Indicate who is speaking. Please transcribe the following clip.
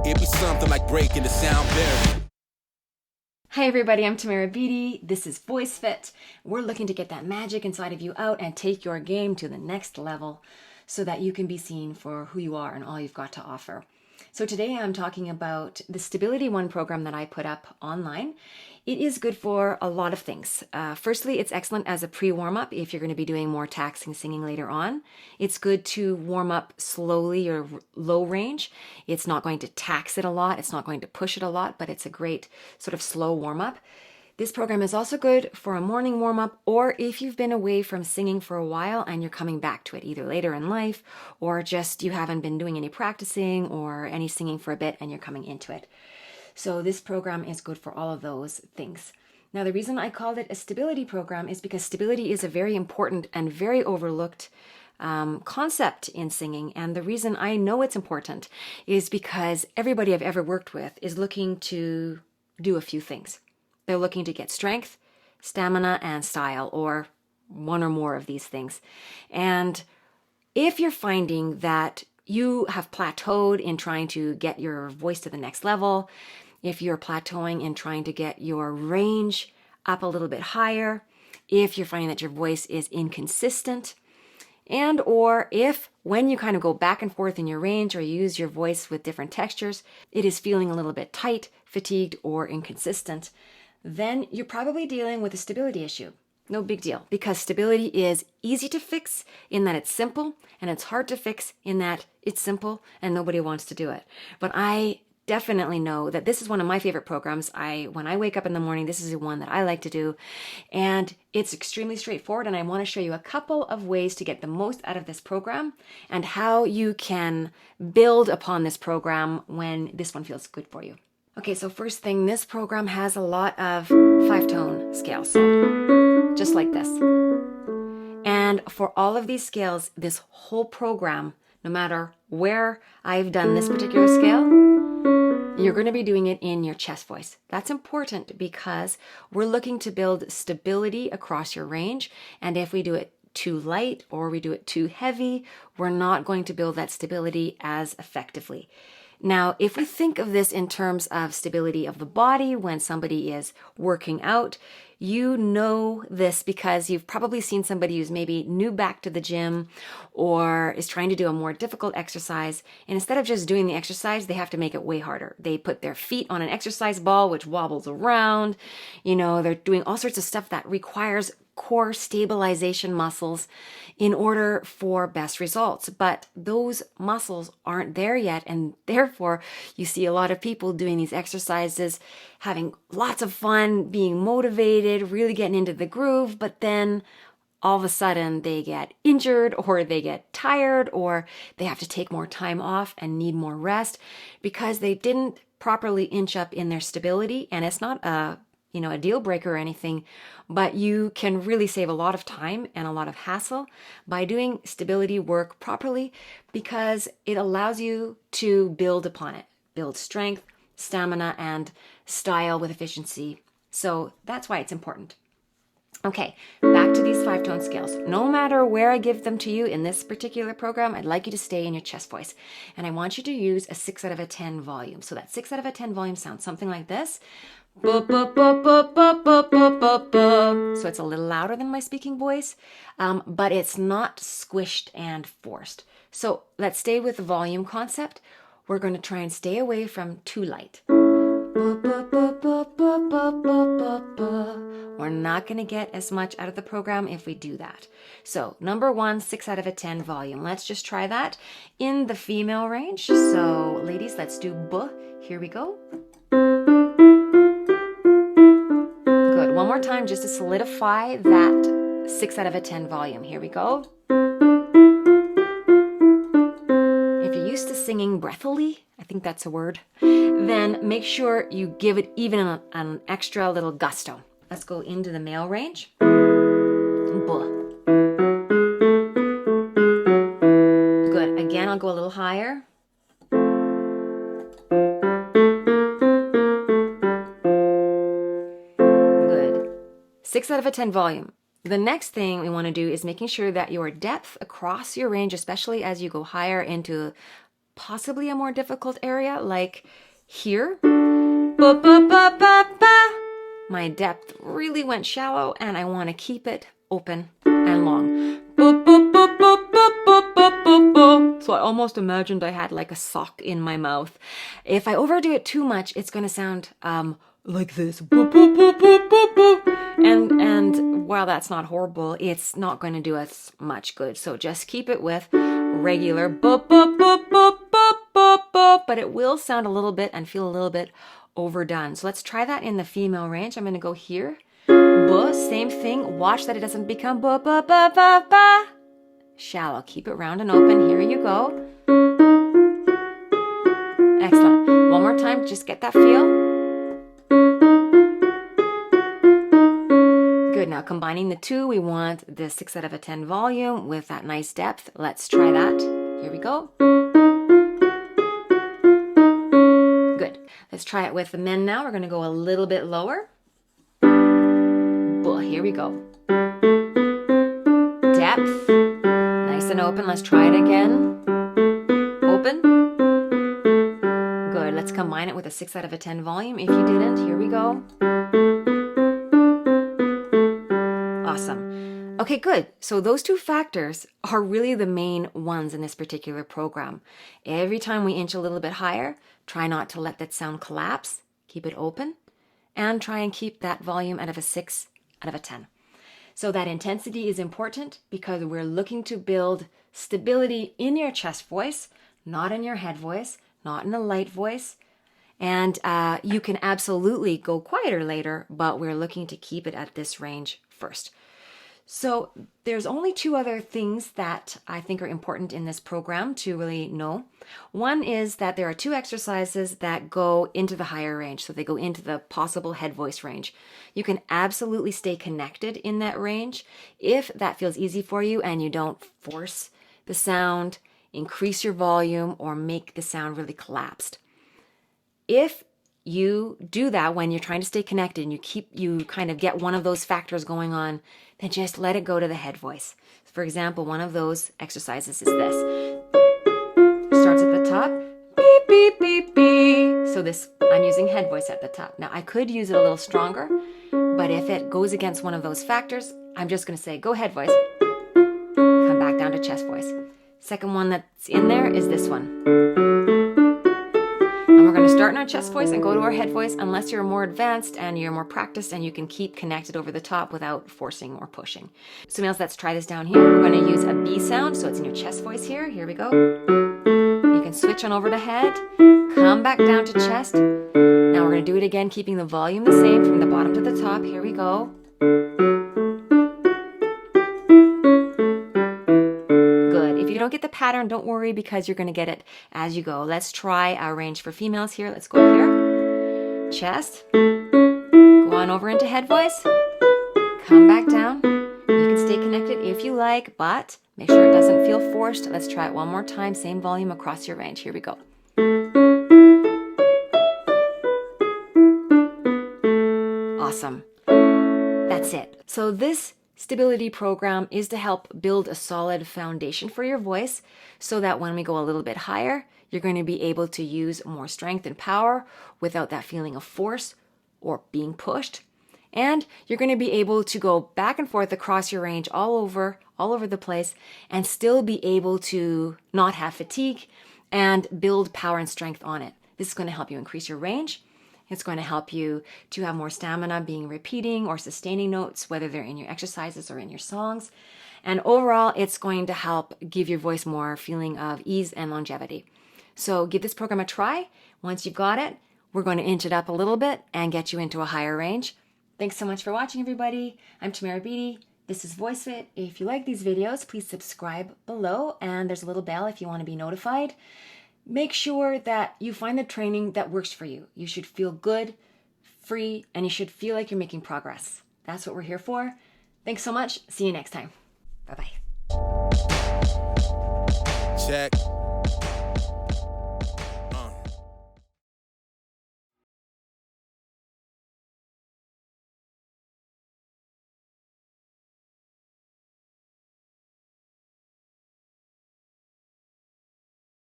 Speaker 1: It'd be something like breaking the sound barrier.
Speaker 2: Hi everybody, I'm Tamara Beatty. This is Voice Fit. We're looking to get that magic inside of you out and take your game to the next level so that you can be seen for who you are and all you've got to offer. So today I'm talking about the Stability One program that I put up online. It is good for a lot of things. Firstly, it's excellent as a pre-warm-up if you're going to be doing more taxing singing later on. It's good to warm up slowly or low range. It's not going to tax it a lot. It's not going to push it a lot, but it's a great sort of slow warm-up. This program is also good for a morning warm-up or if you've been away from singing for a while and you're coming back to it either later in life or just you haven't been doing any practicing or any singing for a bit and you're coming into it. So this program is good for all of those things. Now, the reason I called it a stability program is because stability is a very important and very overlooked concept in singing. And the reason I know it's important is because everybody I've ever worked with is looking to do a few things. They're looking to get strength, stamina, and style, or one or more of these things. And if you're finding that you have plateaued in trying to get your voice to the next level, if you're plateauing in trying to get your range up a little bit higher, if you're finding that your voice is inconsistent, and or if when you kind of go back and forth in your range or use your voice with different textures, it is feeling a little bit tight, fatigued, or inconsistent, then you're probably dealing with a stability issue. No big deal, because stability is easy to fix in that it's simple, and it's hard to fix in that it's simple and nobody wants to do it. But I definitely know that this is one of my favorite programs. When I wake up in the morning, this is the one that I like to do, and it's extremely straightforward, and I want to show you a couple of ways to get the most out of this program and how you can build upon this program when this one feels good for you. Okay, so first thing, this program has a lot of 5-tone scales, so just like this. And for all of these scales, this whole program, no matter where I've done this particular scale, you're going to be doing it in your chest voice. That's important because we're looking to build stability across your range. And if we do it too light or we do it too heavy, we're not going to build that stability as effectively. Now, if we think of this in terms of stability of the body when somebody is working out, you know this because you've probably seen somebody who's maybe new back to the gym or is trying to do a more difficult exercise. And instead of just doing the exercise, they have to make it way harder. They put their feet on an exercise ball, which wobbles around. You know, they're doing all sorts of stuff that requires core stabilization muscles in order for best results. But those muscles aren't there yet. And therefore, you see a lot of people doing these exercises, having lots of fun, being motivated, really getting into the groove. But then all of a sudden they get injured or they get tired or they have to take more time off and need more rest because they didn't properly inch up in their stability. And it's not a deal breaker or anything, but you can really save a lot of time and a lot of hassle by doing stability work properly because it allows you to build upon it, build strength, stamina, and style with efficiency. So that's why it's important. Okay, back to these 5-tone scales. No matter where I give them to you in this particular program, I'd like you to stay in your chest voice. And I want you to use a 6 out of a 10 volume. So that 6 out of a 10 volume sounds something like this. So it's a little louder than my speaking voice, but it's not squished and forced. So let's stay with the volume concept. We're going to try and stay away from too light. We're not going to get as much out of the program if we do that. So number 1, 6 out of a 10 volume. Let's just try that in the female range. So ladies, let's do B. Here we go. Good. One more time just to solidify that 6 out of a 10 volume. Here we go. If you're used to singing breathily, I think that's a word, then make sure you give it even an extra little gusto. Let's go into the male range. Buh. Good. Again, I'll go a little higher. Good. 6 out of a 10 volume. The next thing we want to do is making sure that your depth across your range, especially as you go higher into possibly a more difficult area, like here. Ba, ba, ba, ba, ba. My depth really went shallow, and I want to keep it open and long. Ba, ba, ba, ba, ba, ba, ba, ba, ba. So I almost imagined I had like a sock in my mouth. If I overdo it too much, it's going to sound like this. Ba, ba, ba, ba, ba, ba. And while that's not horrible, it's not going to do us much good. So just keep it with regular ba, ba, ba, ba, ba, ba, ba, but it will sound a little bit and feel a little bit overdone. So let's try that in the female range. I'm going to go here. Ba, same thing. Watch that it doesn't become ba, ba, ba, ba, ba. Shallow. Keep it round and open. Here you go. Excellent. One more time. Just get that feel. Good. Now combining the two, we want the 6 out of 10 volume with that nice depth. Let's try that. Here we go. Good. Let's try it with the men now. We're going to go a little bit lower. Well, here we go. Depth. Nice and open. Let's try it again. Open. Good. Let's combine it with a 6 out of 10 volume. If you didn't, here we go. Awesome. Okay, good. So those two factors are really the main ones in this particular program. Every time we inch a little bit higher, try not to let that sound collapse. Keep it open. And try and keep that volume out of a 6 out of 10. So that intensity is important because we're looking to build stability in your chest voice, not in your head voice, not in a light voice. And you can absolutely go quieter later, but we're looking to keep it at this range first. So there's only 2 other things that I think are important in this program to really know. One is that there are 2 exercises that go into the higher range. So they go into the possible head voice range. You can absolutely stay connected in that range if that feels easy for you and you don't force the sound, increase your volume, or make the sound really collapsed. If you do that when you're trying to stay connected and you kind of get one of those factors going on, then just let it go to the head voice. For example, one of those exercises is this. Starts at the top, beep, beep, beep, beep. So this, I'm using head voice at the top. Now I could use it a little stronger, but if it goes against one of those factors, I'm just going to say, go head voice, come back down to chest voice. Second one that's in there is this one. And we're going to start in our chest voice and go to our head voice unless you're more advanced and you're more practiced and you can keep connected over the top without forcing or pushing. So now let's try this down here. We're going to use a B sound, so it's in your chest voice here. Here we go. You can switch on over to head, come back down to chest. Now we're going to do it again, keeping the volume the same from the bottom to the top. Here we go. If you don't get the pattern, don't worry because you're going to get it as you go. Let's try our range for females here. Let's go up here. Chest. Go on over into head voice. Come back down. You can stay connected if you like, but make sure it doesn't feel forced. Let's try it one more time. Same volume across your range. Here we go. Awesome. That's it. So this stability program is to help build a solid foundation for your voice so that when we go a little bit higher, you're going to be able to use more strength and power without that feeling of force or being pushed. And you're going to be able to go back and forth across your range all over the place and still be able to not have fatigue and build power and strength on it. This is going to help you increase your range. It's going to help you to have more stamina being repeating or sustaining notes, whether they're in your exercises or in your songs. And overall, it's going to help give your voice more feeling of ease and longevity. So give this program a try. Once you've got it, we're going to inch it up a little bit and get you into a higher range. Thanks so much for watching, everybody. I'm Tamara Beatty. This is VoiceFit. If you like these videos, please subscribe below, and there's a little bell if you want to be notified. Make sure that you find the training that works for you. You should feel good, free, and you should feel like you're making progress. That's what we're here for. Thanks so much. See you next time. Bye-bye.
Speaker 1: Check.